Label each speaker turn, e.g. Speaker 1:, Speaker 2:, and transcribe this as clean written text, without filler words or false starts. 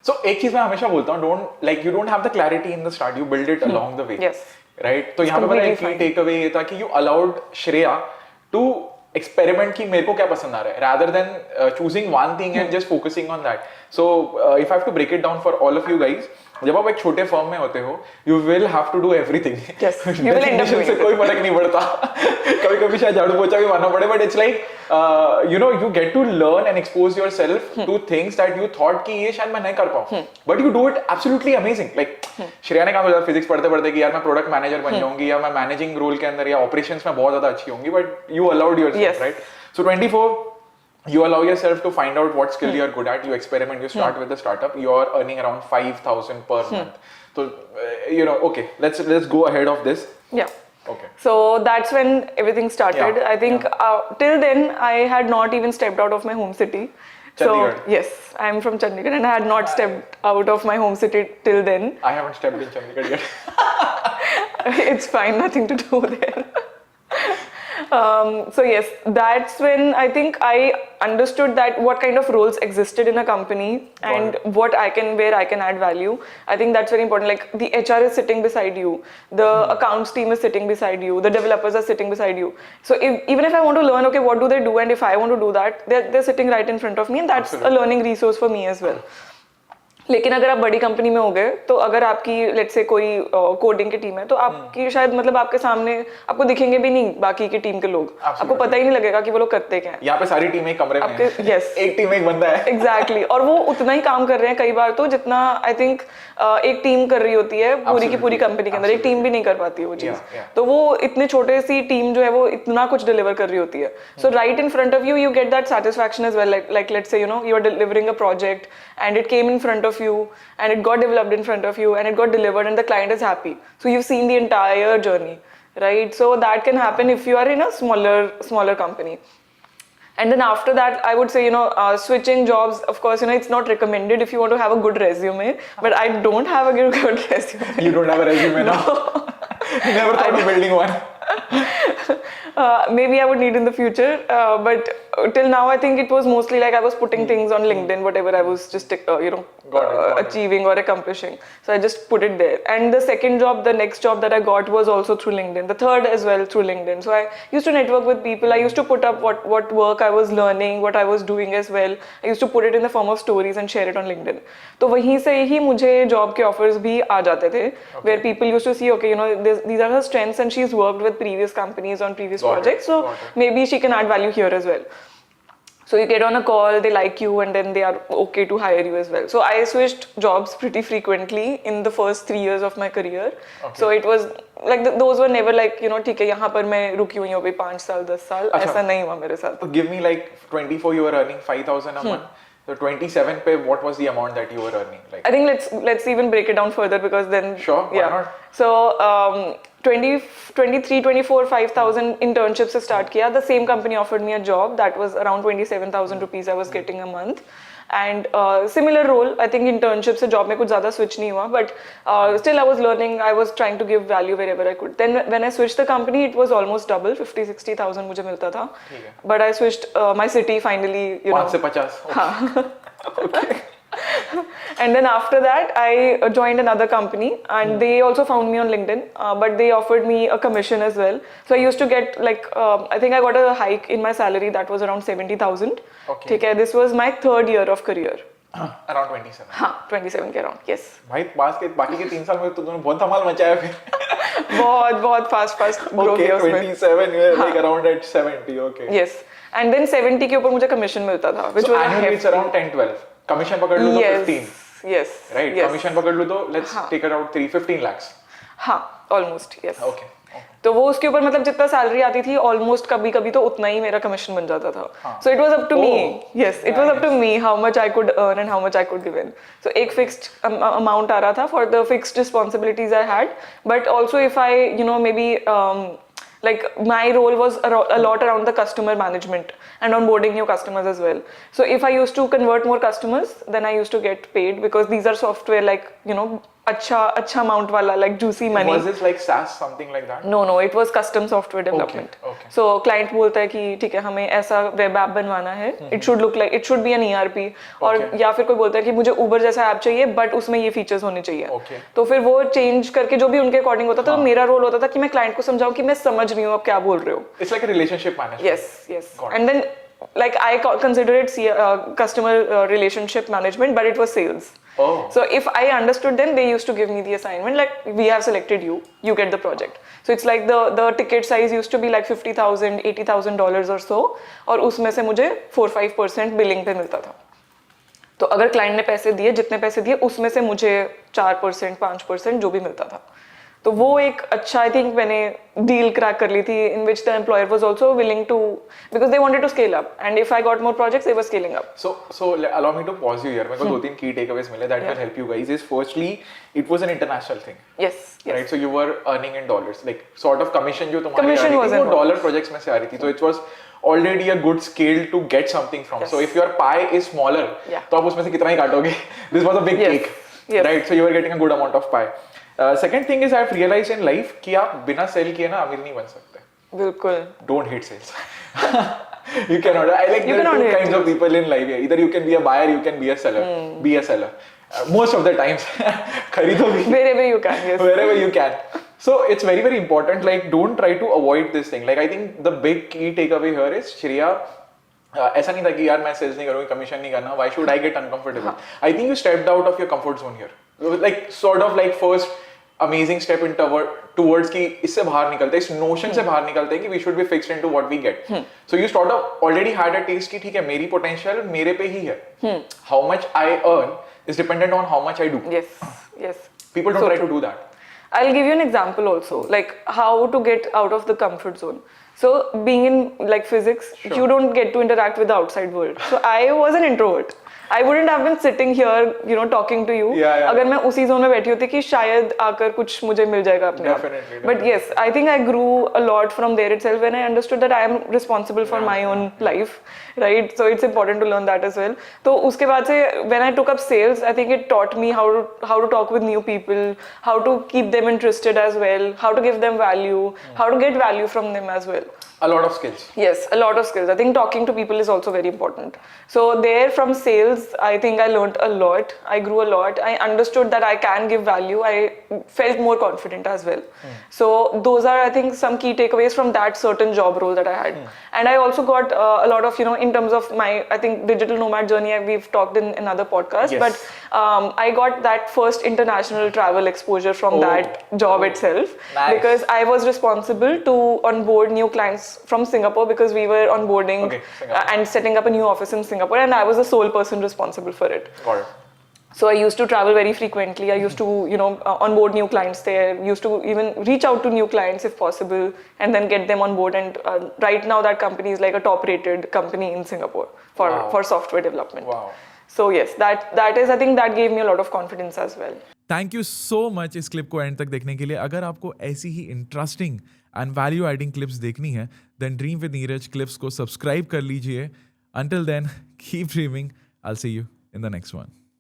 Speaker 1: So एक चीज मैं हमेशा बोलता हूँ, you don't have the clarity in the start, you build it along the way.
Speaker 2: Yes.
Speaker 1: Right? तो यहाँ पे पता है key takeaway ये था कि you allowed Shreya to experiment कि मेरे को क्या पसंद आ रहा है, rather than choosing one thing and just focusing on that. So if I have to break it down for all of you guys, जब आप एक छोटे फर्म में होते हो, you will have to do everything.
Speaker 2: Yes, you will end up doing
Speaker 1: से कोई फर्क नहीं पड़ता. कभी-कभी शायद झाड़ू पोछा भी मारना पड़े, but it's like you get to learn and expose yourself to things that you thought कि ये शायद मैं नहीं कर पाऊँ. But you do it absolutely amazing. Like Shreya ने कहा मुझे फिजिक्स पढ़ते-पढ़ते कि यार मैं प्रोडक्ट मैनेजर बन जाऊंगी या मैं मैनेजिंग रोल के अंदर या ऑपरेशंस में बहुत ज्यादा अच्छी होंगी, but you allowed yourself, right? So 24. You allow yourself to find out what skill you're good at. You experiment. You start with the startup. You're earning around 5,000 per month. So okay. Let's go ahead of this.
Speaker 2: Yeah.
Speaker 1: Okay.
Speaker 2: So that's when everything started.
Speaker 1: Yeah.
Speaker 2: I think till then I had not even stepped out of my home city.
Speaker 1: Chandigarh.
Speaker 2: So yes, I'm from Chandigarh and I had not stepped out of my home city till then.
Speaker 1: I haven't stepped in Chandigarh yet.
Speaker 2: It's fine, nothing to do there. So yes, that's when I think I understood that what kind of roles existed in a company and where I can add value. I think that's very important. Like the HR is sitting beside you, the accounts team is sitting beside you, the developers are sitting beside you. So even if I want to learn, okay, what do they do, and if I want to do that, they're sitting right in front of me, and that's a learning resource for me as well. लेकिन अगर आप बड़ी company में हो गए तो अगर आपकी लेट्स से कोई कोडिंग की टीम है तो आपकी शायद मतलब आपके सामने आपको दिखेंगे भी नहीं बाकी की टीम के लोग, आपको पता ही नहीं लगेगा कि वो लोग करते क्या हैं.
Speaker 1: यहाँ पे सारी टीम एक कमरे में है.
Speaker 2: यस,
Speaker 1: एक टीम एक बंदा है.
Speaker 2: एग्जैक्टली. और वो उतना ही काम कर रहे हैं कई बार तो जितना आई थिंक एक टीम कर रही होती है पूरी की पूरी कंपनी के अंदर. एक टीम भी नहीं कर पाती है वो चीज. तो वो इतने छोटे सी टीम जो है वो इतना कुछ डिलीवर कर रही होती है. So right in front of you you get that satisfaction as well. Like let's say you are delivering a project and it came in front of you and it got developed in front of you and it got delivered and the client is happy. So you've seen the entire journey, right? So that can happen if you are in a smaller company. And then after that, I would say, switching jobs, of course, it's not recommended if you want to have a good resume, but I don't have a good resume.
Speaker 1: You don't have a resume now? You never thought of building one?
Speaker 2: Maybe I would need in the future, but till now I think it was mostly like I was putting things on LinkedIn, whatever I was just achieving or accomplishing. So I just put it there. And the next job that I got was also through LinkedIn. The third as well through LinkedIn. So I used to network with people. I used to put up what work I was learning, what I was doing as well. I used to put it in the form of stories and share it on LinkedIn. तो वहीं से ही मुझे job के offers भी आ जाते थे, where people used to see, okay, these are her strengths and she's worked with previous companies on previous projects, so maybe she can add value here as well. So you get on a call, they like you, and then they are okay to hire you as well. So I switched jobs pretty frequently in the first 3 years of my career. Okay. So it was like those were never like ठीक है यहाँ पर मैं रुकी हुई हूँ अभी 5 साल 10 साल. ऐसा नहीं हुआ मेरे साथ.
Speaker 1: So give me like 24 you were earning 5,000 a month. So 27 pe, what was the amount that you were earning? Like
Speaker 2: I think let's even break it down further because then
Speaker 1: sure, why not?
Speaker 2: So 23, 24, 5,000 internships से start किया. The same company offered me a job that was around 27,000 rupees I was getting a month. And similar role, I think internship से job में कुछ ज़्यादा switch नहीं हुआ, but still I was learning, I was trying to give value wherever I could. Then when I switched the company, it was almost double, 50-60,000 मुझे मिलता था. But I switched my city finally,
Speaker 1: 5 से 50.
Speaker 2: हाँ. Okay. And then after that, I joined another company and they also found me on LinkedIn, but they offered me a commission as well. So I used to get like, I think I got a hike in my salary that was around 70,000. Okay. ठीक है, this was my 3rd year of career.
Speaker 1: Around 27.
Speaker 2: हाँ, 27 के around, yes.
Speaker 1: भाई बाकी के 3 साल में तो तुमने बहुत धमाल मचाया फिर.
Speaker 2: बहुत fast ग्रो किया उसमें.
Speaker 1: Okay, 27 you were like around at 70, okay.
Speaker 2: Yes. And then 70 के ऊपर मुझे commission मिलता था, which was
Speaker 1: annually it's around 10-12. Commission पकड़ लो तो 15.
Speaker 2: Yes.
Speaker 1: Right.
Speaker 2: Yes.
Speaker 1: Commission पकड़ लो तो let's take it out 15 lakhs.
Speaker 2: हाँ, almost yes.
Speaker 1: Okay.
Speaker 2: तो वो उसके ऊपर मतलब जितना सैलरी आती थी ऑलमोस्ट कभी तो उतना ही मेरा कमीशन बन जाता था. So it was up to me. Yes, it was up to me how much I could earn and how much I could give in. So एक फिक्स्ड अमाउंट आ रहा था for the fixed responsibilities I had, but also if I may be like my role was a lot around the customer management and onboarding new customers as well. So if I used to convert more customers, then I used to get paid because these are software like अच्छा amount वाला, like juicy money.
Speaker 1: Was this like SaaS, something like that?
Speaker 2: No, it was custom software development.
Speaker 1: Okay.
Speaker 2: So client बोलता है कि ठीक है हमें ऐसा web app बनवाना है, it should look like, it should be an ERP, और या फिर कोई बोलता है कि मुझे Uber जैसा ऐप चाहिए बट उसमें ये फीचर्स होने चाहिए.
Speaker 1: Okay.
Speaker 2: तो फिर वो चेंज करके जो भी उनके अकॉर्डिंग होता था, तो मेरा रोल होता था कि मैं क्लाइंट को समझाऊं कि मैं समझ रही हूँ आप क्या बोल रहे हो.
Speaker 1: It's like a relationship management.
Speaker 2: Yes. And then like I consider it customer relationship management, but it was sales.
Speaker 1: Oh.
Speaker 2: So if I understood them, they used to give me the assignment like, we have selected you, you get the project. So it's like the ticket size used to be like $50,000, $80,000 or so, और उसमें से मुझे 4-5% billing पे मिलता था. तो अगर client ने पैसे दिए, जितने पैसे दिए उसमें से मुझे 4%, 5% जो भी मिलता था. तो वो एक अच्छा, आई थिंक मैंने डील क्रैक कर ली थी, in which the employer was also willing to, because they wanted to scale up, and if I got more projects they were scaling up.
Speaker 1: So allow me to pause you here. मेरे को दो तीन key takeaways मिले that will help you guys. Is firstly, it was an international thing.
Speaker 2: Yes.
Speaker 1: Right, so you were earning in dollars, like sort of commission जो तुम्हारी
Speaker 2: Commission
Speaker 1: आ रही
Speaker 2: was
Speaker 1: थी वो
Speaker 2: involved.
Speaker 1: dollar projects में से आ रही थी, so it was already a good scale to get something from.
Speaker 2: Yes.
Speaker 1: So if your pie is smaller,
Speaker 2: Yeah.
Speaker 1: तो आप उसमें से कितना ही काटोगे? This was a big
Speaker 2: Yes.
Speaker 1: cake,
Speaker 2: Yes.
Speaker 1: right? So you were getting a good amount of pie. Second thing is I've realized in life कि आप बिना sell किए ना अमीर नहीं बन सकते.
Speaker 2: बिल्कुल.
Speaker 1: Don't hate sales. You cannot. I like
Speaker 2: You
Speaker 1: there are
Speaker 2: cannot
Speaker 1: two
Speaker 2: hate
Speaker 1: kinds of people in life. Either you can be a buyer, you can be a seller. Be a seller. Most of the times, खरीदो भी.
Speaker 2: Wherever you can, yes.
Speaker 1: Wherever you can. So it's very very important. Like don't try to avoid this thing. Like I think the big key takeaway here is Shreya. ऐसा नहीं था कि यार मैं sales नहीं करूँगी, कमीशन नहीं करना. Why should I get uncomfortable? I think you stepped out of your comfort zone here. Like sort of like first amazing step in towards कि इससे बाहर निकलते हैं, इस notion से बाहर निकलते हैं कि we should be fixed into what we get. So you sort of already had a taste कि ठीक है मेरी potential मेरे पे ही है. How much I earn is dependent on how much I do.
Speaker 2: Yes.
Speaker 1: People don't try to do that.
Speaker 2: I'll give you an example also, like how to get out of the comfort zone. So being in like physics, you don't get to interact with the outside world. So I was an introvert. I wouldn't have been sitting here, you know, talking to you.
Speaker 1: Yeah.
Speaker 2: अगर मैं उसी zone में बैठी होती कि शायद आकर कुछ मुझे मिल जाएगा अपने आप.
Speaker 1: Definitely.
Speaker 2: But yes, I think I grew a lot from there itself when I understood that I am responsible for my own life, right? So it's important to learn that as well. तो उसके बाद से when I took up sales, I think it taught me how to talk with new people, how to keep them interested as well, how to give them value, how to get value from them as well.
Speaker 1: A lot of skills.
Speaker 2: Yes, a lot of skills. I think talking to people is also very important. So there from sales, I think I learned a lot. I grew a lot. I understood that I can give value. I felt more confident as well. So those are, I think, some key takeaways from that certain job role that I had. And I also got a lot of, you know, in terms of my, I think, digital nomad journey, we've talked in another podcast.
Speaker 1: Yes.
Speaker 2: But I got that first international travel exposure from that job itself.
Speaker 1: Nice.
Speaker 2: Because I was responsible to onboard new clients from Singapore, because we were onboarding and setting up a new office in Singapore, and I was the sole person responsible for it.
Speaker 1: Got it.
Speaker 2: So I used to travel very frequently. I used to, you know, onboard new clients there. Used to even reach out to new clients if possible, and then get them on board. And right now, that company is like a top-rated company in Singapore for software development.
Speaker 1: Wow.
Speaker 2: So yes, that is, I think, that gave me a lot of confidence as well.
Speaker 3: Thank you so much इस clip को end तक देखने के लिए. अगर आपको ऐसी ही interesting and value adding clips देखनी है then dream with Neeraj clips को सब्सक्राइब कर लीजिए. Until then keep dreaming. I will see you in the next one.